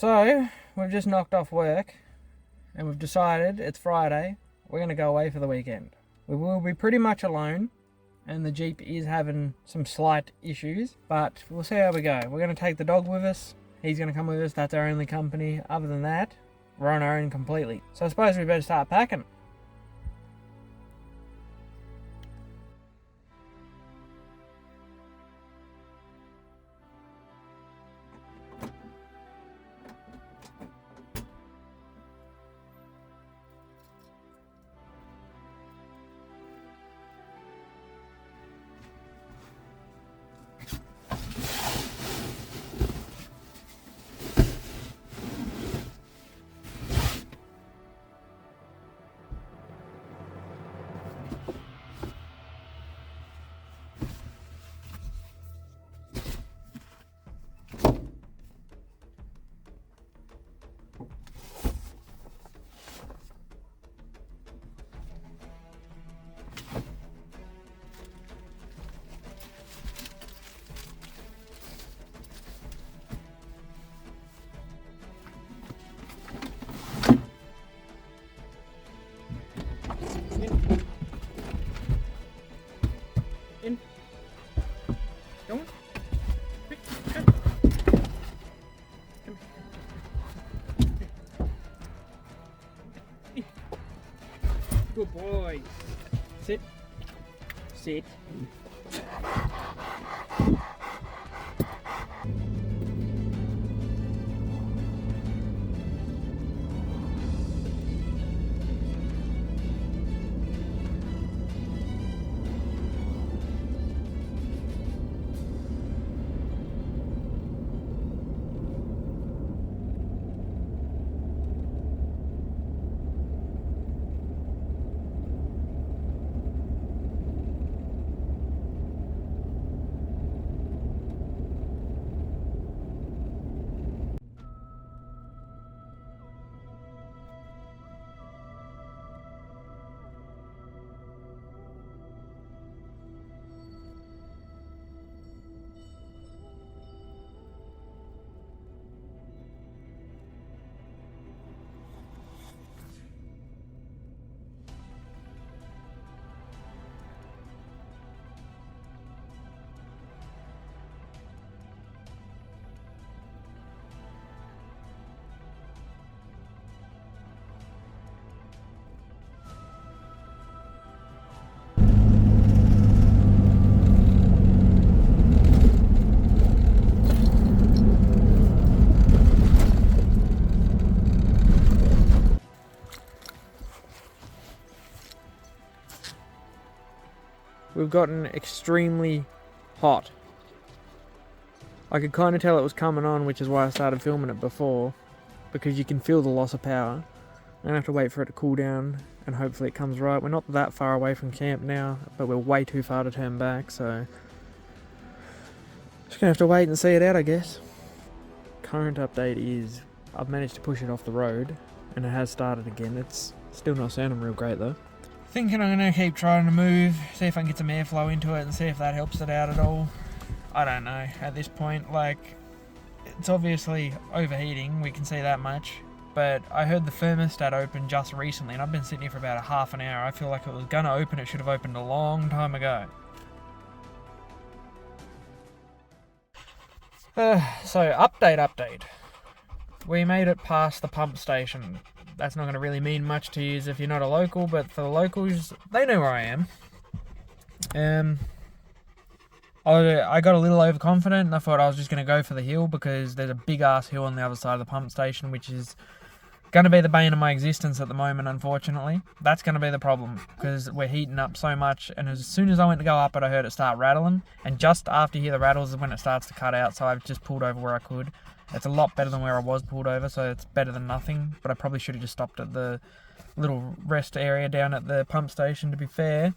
So, we've just knocked off work and we've decided it's Friday, we're going to go away for the weekend. We will be pretty much alone and the Jeep is having some slight issues, but we'll see how we go. We're going to take the dog with us, he's going to come with us, that's our only company. Other than that, we're on our own completely. So I suppose we better start packing. In. Come on. Come. Come. Good boy. Sit. Sit. We've gotten extremely hot. I could kind of tell it was coming on, which is why I started filming it before, because you can feel the loss of power. I'm gonna have to wait for it to cool down and hopefully it comes right. We're not that far away from camp now, but we're way too far to turn back, so just gonna have to wait and see it out, I guess. Current update is I've managed to push it off the road and it has started again. It's still not sounding real great though. Thinking I'm going to keep trying to move, see if I can get some airflow into it and see if that helps it out at all. I don't know at this point, like, it's obviously overheating, we can see that much, but I heard the thermostat open just recently and I've been sitting here for about a half an hour. I feel like if it was going to open, it should have opened a long time ago. So, update. We made it past the pump station. That's not going to really mean much to you if you're not a local, but for the locals, they know where I am. I got a little overconfident and I thought I was just going to go for the hill because there's a big ass hill on the other side of the pump station, which is going to be the bane of my existence at the moment, unfortunately. That's going to be the problem because we're heating up so much, and as soon as I went to go up it, I heard it start rattling, and just after you hear the rattles is when it starts to cut out, so I've just pulled over where I could. It's a lot better than where I was pulled over, so it's better than nothing, but I probably should have just stopped at the little rest area down at the pump station, to be fair.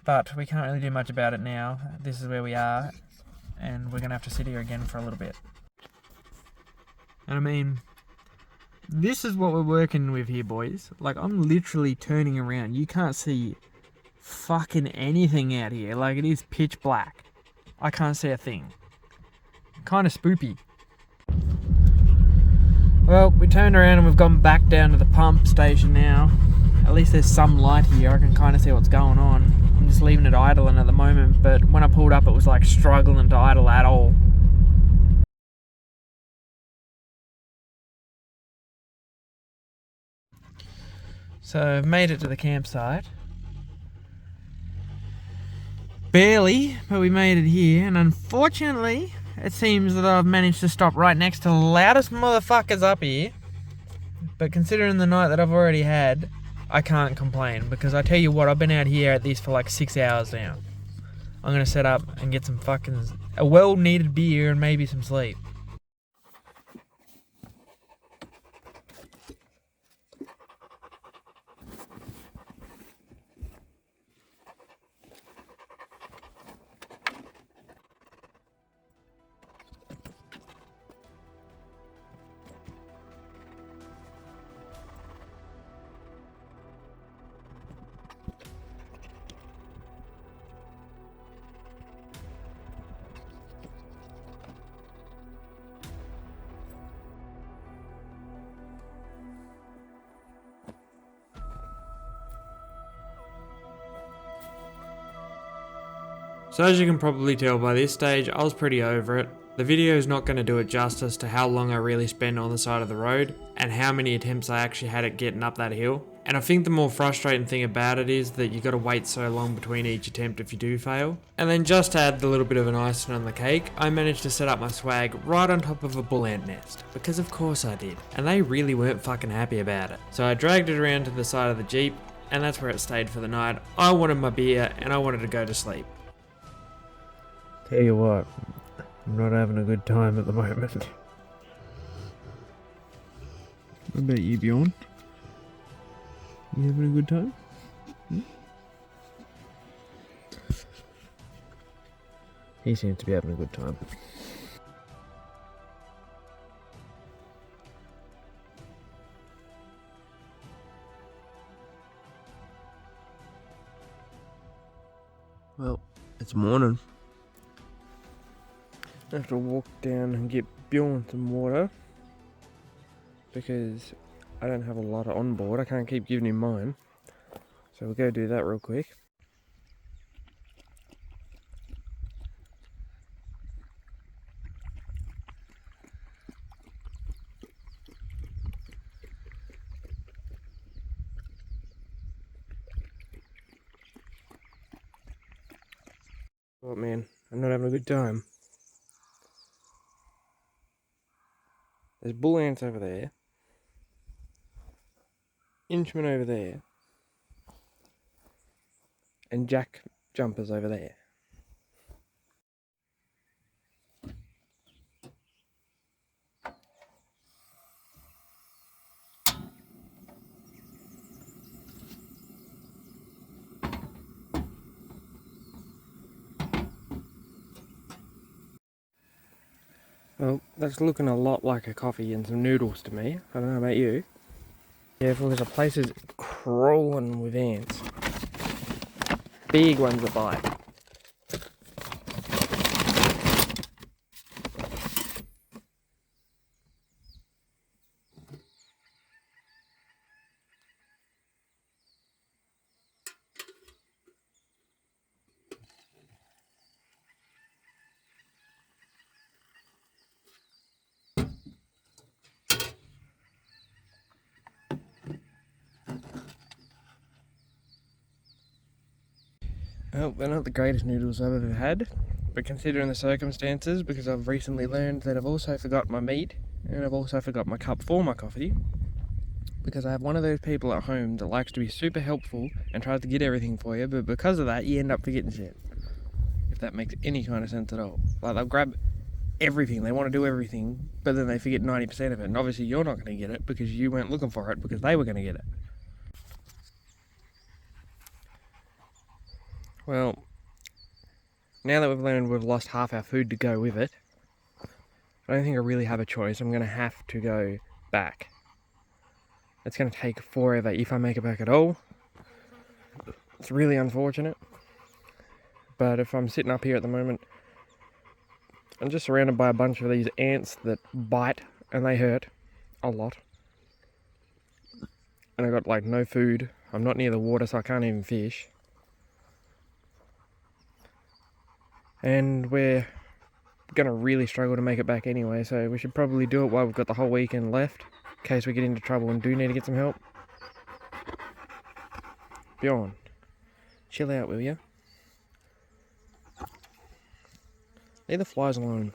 But we can't really do much about it now. This is where we are, and we're going to have to sit here again for a little bit. And I mean, this is what we're working with here, boys. Like, I'm literally turning around. You can't see fucking anything out here. Like, it is pitch black. I can't see a thing. Kind of spoopy. Well, we turned around and we've gone back down to the pump station now. At least there's some light here. I can kind of see what's going on. I'm just leaving it idling at the moment, but when I pulled up it was like struggling to idle at all. So I've made it to the campsite. Barely, but we made it here, and unfortunately it seems that I've managed to stop right next to the loudest motherfuckers up here. But considering the night that I've already had, I can't complain, because I tell you what, I've been out here at this for like 6 hours now. I'm gonna set up and get some a well-needed beer and maybe some sleep. So as you can probably tell by this stage, I was pretty over it. The video is not going to do it justice to how long I really spent on the side of the road and how many attempts I actually had at getting up that hill. And I think the more frustrating thing about it is that you got to wait so long between each attempt if you do fail. And then just to add the little bit of an icing on the cake, I managed to set up my swag right on top of a bull ant nest. Because of course I did. And they really weren't fucking happy about it. So I dragged it around to the side of the Jeep, and that's where it stayed for the night. I wanted my beer and I wanted to go to sleep. Tell you what, I'm not having a good time at the moment. What about you, Bjorn? You having a good time? He seems to be having a good time. Well, it's morning. I have to walk down and get Bjorn some water because I don't have a lot on board. I can't keep giving him mine. So we'll go do that real quick. What, man? I'm not having a good time. There's bull ants over there, Inchman over there, and jack jumpers over there. Well, that's looking a lot like a coffee and some noodles to me. I don't know about you. Careful, there's a place that's crawling with ants. Big ones that bite. Well, they're not the greatest noodles I've ever had, but considering the circumstances, because I've recently learned that I've also forgot my meat, and I've also forgot my cup for my coffee, because I have one of those people at home that likes to be super helpful and tries to get everything for you, but because of that, you end up forgetting shit. If that makes any kind of sense at all. Like, they'll grab everything, they want to do everything, but then they forget 90% of it, and obviously you're not going to get it because you weren't looking for it because they were going to get it. Well, now that we've learned we've lost half our food to go with it, I don't think I really have a choice. I'm going to have to go back. It's going to take forever if I make it back at all. It's really unfortunate. But if I'm sitting up here at the moment, I'm just surrounded by a bunch of these ants that bite and they hurt. a lot. And I got like no food. I'm not near the water, so I can't even fish. And we're gonna really struggle to make it back anyway, so we should probably do it while we've got the whole weekend left, in case we get into trouble and do need to get some help. Bjorn, chill out, will ya? Leave the flies alone.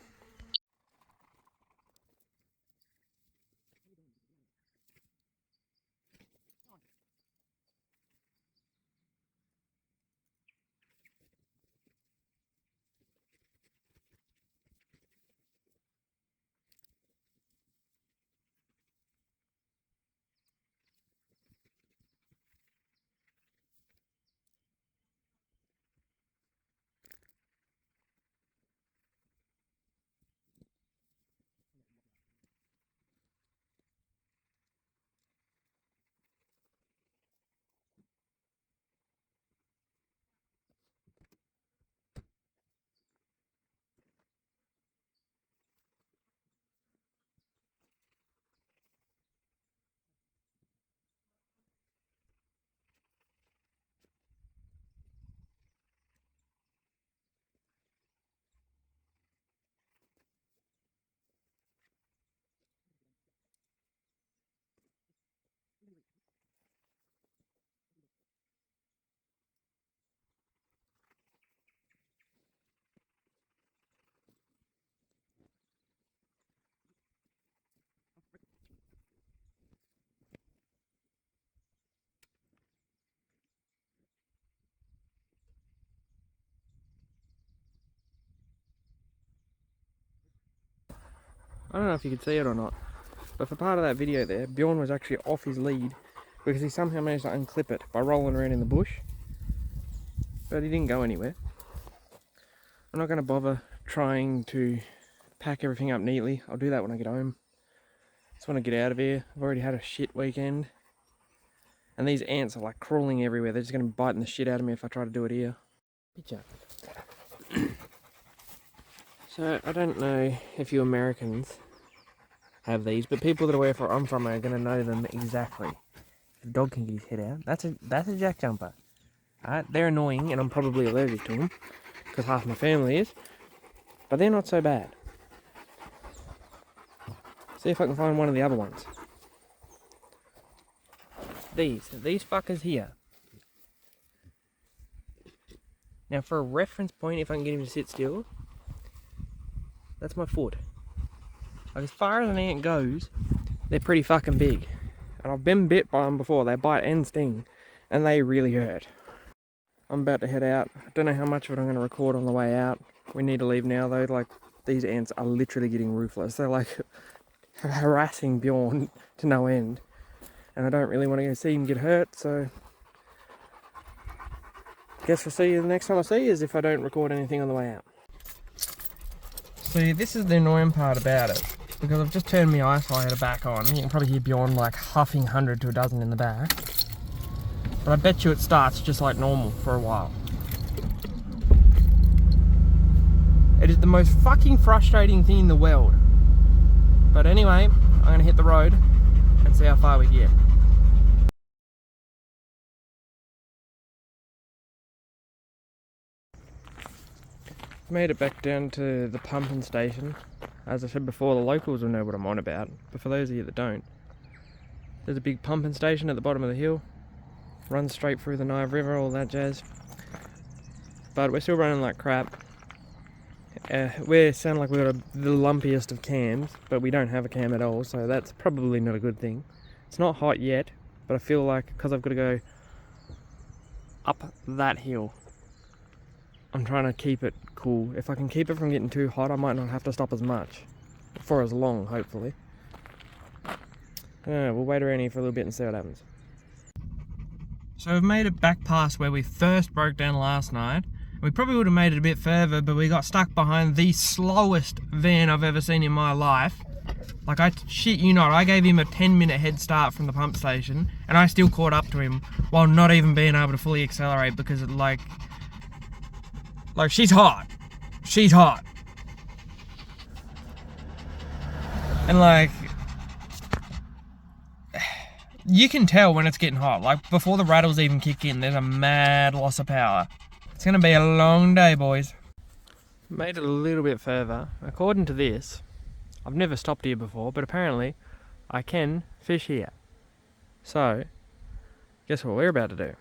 I don't know if you could see it or not, but for part of that video there, Bjorn was actually off his lead because he somehow managed to unclip it by rolling around in the bush. But he didn't go anywhere. I'm not going to bother trying to pack everything up neatly. I'll do that when I get home. Just want to get out of here. I've already had a shit weekend. And these ants are like crawling everywhere. They're just going to be biting the shit out of me if I try to do it here. Picture. So, I don't know if you Americans have these, but people that are where I'm from are going to know them exactly. The dog can get his head out. That's a jack jumper. Alright, they're annoying and I'm probably allergic to them, because half my family is, but they're not so bad. See if I can find one of the other ones. These fuckers here. Now for a reference point, if I can get him to sit still, that's my foot. Like, as far as an ant goes, they're pretty fucking big. And I've been bit by them before. They bite and sting, and they really hurt. I'm about to head out. I don't know how much of it I'm going to record on the way out. We need to leave now though. Like, these ants are literally getting ruthless. They're like harassing Bjorn to no end. And I don't really want to go see him get hurt, so guess we'll see you the next time I see you, is if I don't record anything on the way out. See, this is the annoying part about it, because I've just turned my isolator back on. You can probably hear Bjorn like huffing 100 to a dozen in the back. But I bet you it starts just like normal for a while. It is the most fucking frustrating thing in the world. But anyway, I'm going to hit the road and see how far we get. Made it back down to the pumping station. As I said before, the locals will know what I'm on about, but for those of you that don't, there's a big pumping station at the bottom of the hill. Runs straight through the Nive River, all that jazz. But we're still running like crap. We sound like we've got the lumpiest of cams, but we don't have a cam at all, so that's probably not a good thing. It's not hot yet, but I feel like because I've got to go up that hill, I'm trying to keep it cool. If I can keep it from getting too hot, I might not have to stop as much. For as long, hopefully. We'll wait around here for a little bit and see what happens. So we've made it back past where we first broke down last night. We probably would have made it a bit further, but we got stuck behind the slowest van I've ever seen in my life. Like, I shit you not, I gave him a 10-minute head start from the pump station, and I still caught up to him while not even being able to fully accelerate, because it, like she's hot. She's hot. And like, You can tell when it's getting hot. Like, before the rattles even kick in, there's a mad loss of power. It's going to be a long day, boys. Made it a little bit further. According to this, I've never stopped here before, but apparently I can fish here. So, guess what we're about to do?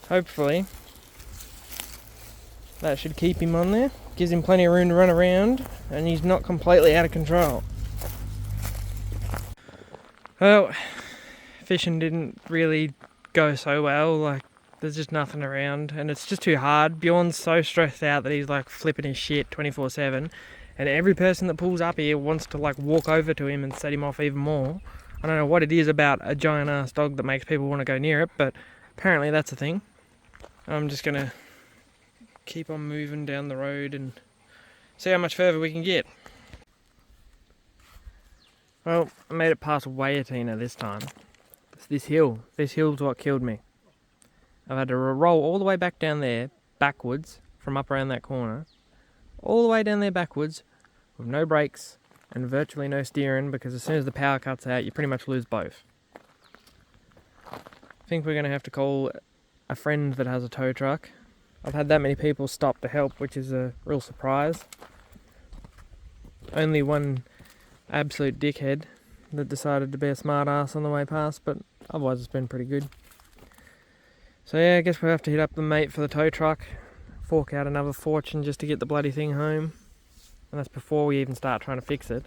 Hopefully, that should keep him on there. Gives him plenty of room to run around, and he's not completely out of control. Well, fishing didn't really go so well. Like, there's just nothing around, and it's just too hard. Bjorn's so stressed out that he's like flipping his shit 24/7, and every person that pulls up here wants to like walk over to him and set him off even more. I don't know what it is about a giant ass dog that makes people want to go near it, but apparently that's a thing. I'm just gonna keep on moving down the road and see how much further we can get. Well, I made it past way a tine this time. It's this hill. This hill's what killed me. I've had to roll all the way back down there, backwards, from up around that corner, all the way down there backwards, with no brakes and virtually no steering, because as soon as the power cuts out, you pretty much lose both. I think we're going to have to call a friend that has a tow truck. I've had that many people stop to help, which is a real surprise. Only one absolute dickhead that decided to be a smart ass on the way past, but otherwise it's been pretty good. So yeah, I guess we'll have to hit up the mate for the tow truck, fork out another fortune just to get the bloody thing home, and that's before we even start trying to fix it.